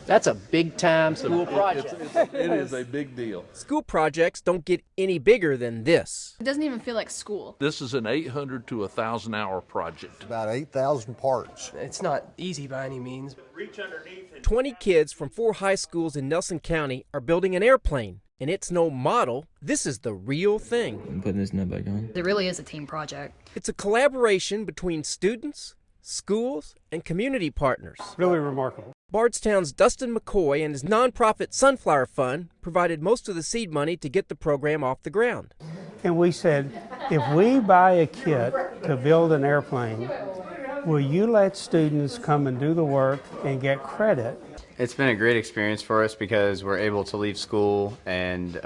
That's a big-time school project. It is a big deal. School projects don't get any bigger than this. It doesn't even feel like school. This is an 800 to 1,000-hour project. About 8,000 parts. It's not easy by any means. 20 kids from 4 high schools in Nelson County are building an airplane. And it's no model, this is the real thing. I'm putting this nut back on. It really is a team project. It's a collaboration between students, schools, and community partners. Really remarkable. Bardstown's Dustin McCoy and his nonprofit Sunflower Fund provided most of the seed money to get the program off the ground. And we said, if we buy a kit to build an airplane, will you let students come and do the work and get credit? It's been a great experience for us because we're able to leave school and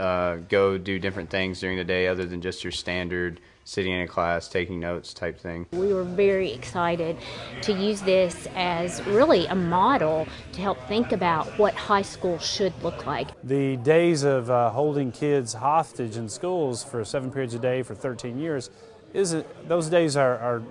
go do different things during the day other than just your standard sitting in a class, taking notes type thing. We were very excited to use this as really a model to help think about what high school should look like. The days of holding kids hostage in schools for 7 periods a day for 13 years, those days are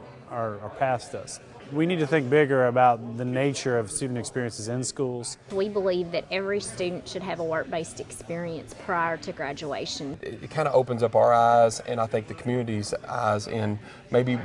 past us. We need to think bigger about the nature of student experiences in schools. We believe that every student should have a work-based experience prior to graduation. It kind of opens up our eyes and I think the community's eyes in maybe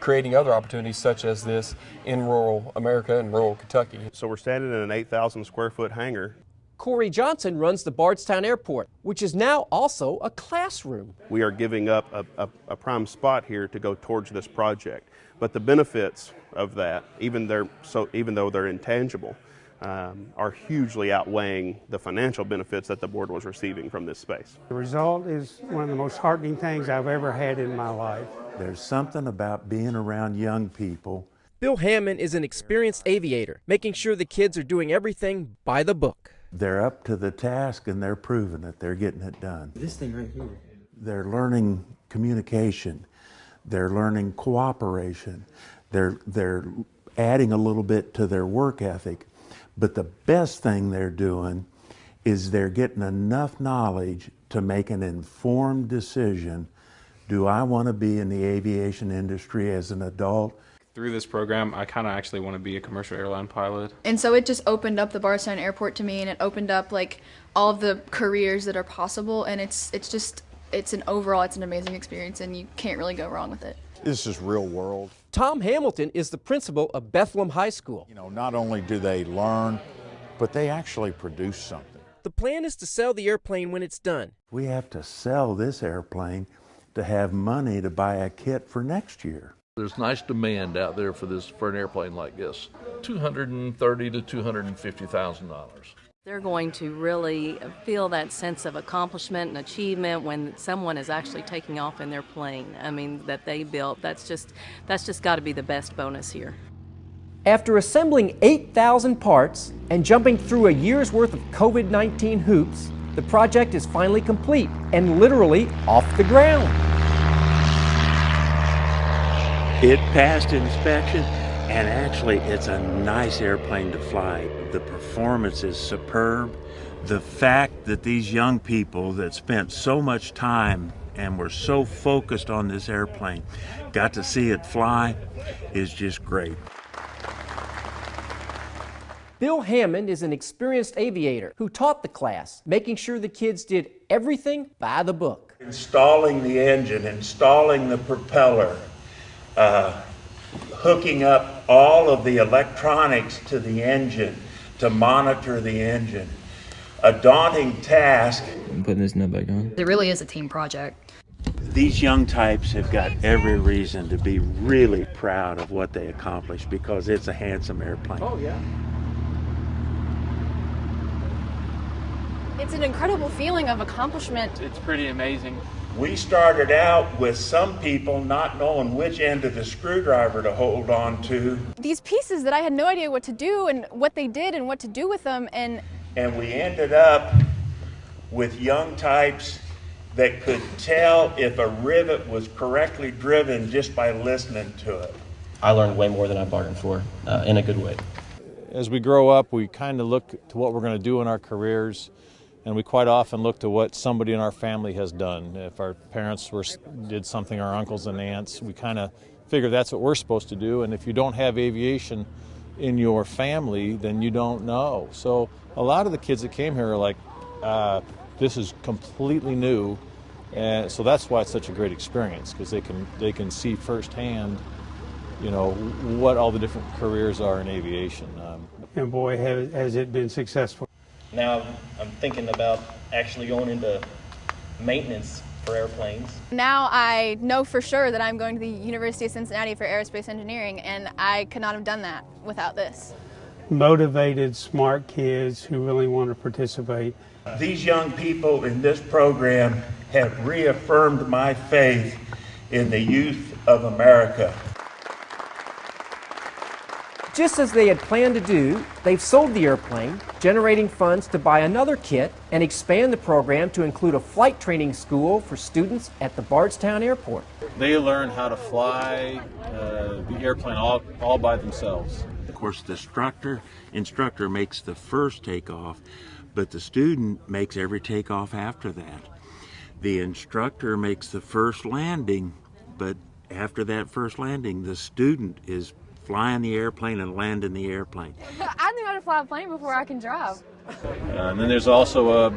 creating other opportunities such as this in rural America and rural Kentucky. So we're standing in an 8,000 square foot hangar. Corey Johnson runs the Bardstown Airport, which is now also a classroom. We are giving up a prime spot here to go towards this project. But the benefits of that, even though they're intangible, are hugely outweighing the financial benefits that the board was receiving from this space. The result is one of the most heartening things I've ever had in my life. There's something about being around young people. Bill Hammond is an experienced aviator, making sure the kids are doing everything by the book. They're up to the task and they're proving it. They're getting it done. This thing right here. They're learning communication. They're learning cooperation. They're adding a little bit to their work ethic. But the best thing they're doing is they're getting enough knowledge to make an informed decision. Do I want to be in the aviation industry as an adult? Through this program, I kind of actually want to be a commercial airline pilot. And so it just opened up the Bardstown Airport to me, and it opened up like all of the careers that are possible, and it's an amazing experience, and you can't really go wrong with it. This is real world. Tom Hamilton is the principal of Bethlehem High School. You know, not only do they learn, but they actually produce something. The plan is to sell the airplane when it's done. We have to sell this airplane to have money to buy a kit for next year. There's nice demand out there for an airplane like this. $230,000 to $250,000. They're going to really feel that sense of accomplishment and achievement when someone is actually taking off in their plane. I mean, that they built. That's just got to be the best bonus here. After assembling 8,000 parts and jumping through a year's worth of COVID-19 hoops, the project is finally complete and literally off the ground. It passed inspection, and actually it's a nice airplane to fly. The performance is superb. The fact that these young people that spent so much time and were so focused on this airplane got to see it fly is just great. Bill Hammond is an experienced aviator who taught the class, making sure the kids did everything by the book. Installing the engine, installing the propeller, hooking up all of the electronics to the engine to monitor the engine. A daunting task. I'm putting this nut back on. It really is a team project. These young types have got every reason to be really proud of what they accomplished because it's a handsome airplane. Oh, yeah. It's an incredible feeling of accomplishment. It's pretty amazing. We started out with some people not knowing which end of the screwdriver to hold on to. These pieces that I had no idea what to do and what they did and what to do with them, and we ended up with young types that could tell if a rivet was correctly driven just by listening to it. I learned way more than I bargained for, in a good way. As we grow up, we kind of look to what we're going to do in our careers. And we quite often look to what somebody in our family has done. If our parents did something, our uncles and aunts, we kind of figure that's what we're supposed to do. And if you don't have aviation in your family, then you don't know. So a lot of the kids that came here are like, this is completely new, and so that's why it's such a great experience, because they can see firsthand, you know, what all the different careers are in aviation. And boy, has it been successful. Now I'm thinking about actually going into maintenance for airplanes. Now I know for sure that I'm going to the University of Cincinnati for aerospace engineering, and I could not have done that without this. Motivated, smart kids who really want to participate. These young people in this program have reaffirmed my faith in the youth of America. Just as they had planned to do, they've sold the airplane, generating funds to buy another kit and expand the program to include a flight training school for students at the Bardstown Airport. They learn how to fly the airplane all by themselves. Of course, the instructor makes the first takeoff, but the student makes every takeoff after that. The instructor makes the first landing, but after that first landing, the student is flying the airplane and landing the airplane. I knew how to fly a plane before I can drive. And then there's also a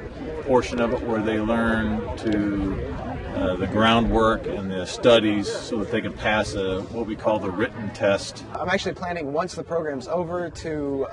portion of it where they learn to the groundwork and the studies so that they can pass what we call the written test. I'm actually planning, once the program's over, to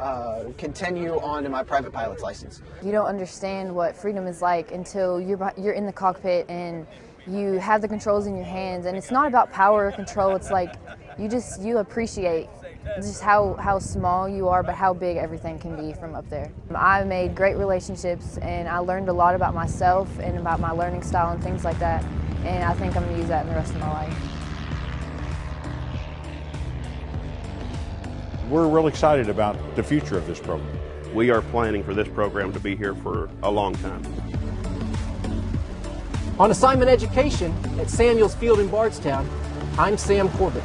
continue on to my private pilot's license. You don't understand what freedom is like until you're in the cockpit and you have the controls in your hands, and it's not about power or control. It's like you appreciate just how small you are, but how big everything can be from up there. I made great relationships, and I learned a lot about myself and about my learning style and things like that, and I think I'm going to use that in the rest of my life. We're really excited about the future of this program. We are planning for this program to be here for a long time. On assignment education at Samuels Field in Bardstown, I'm Sam Corbett.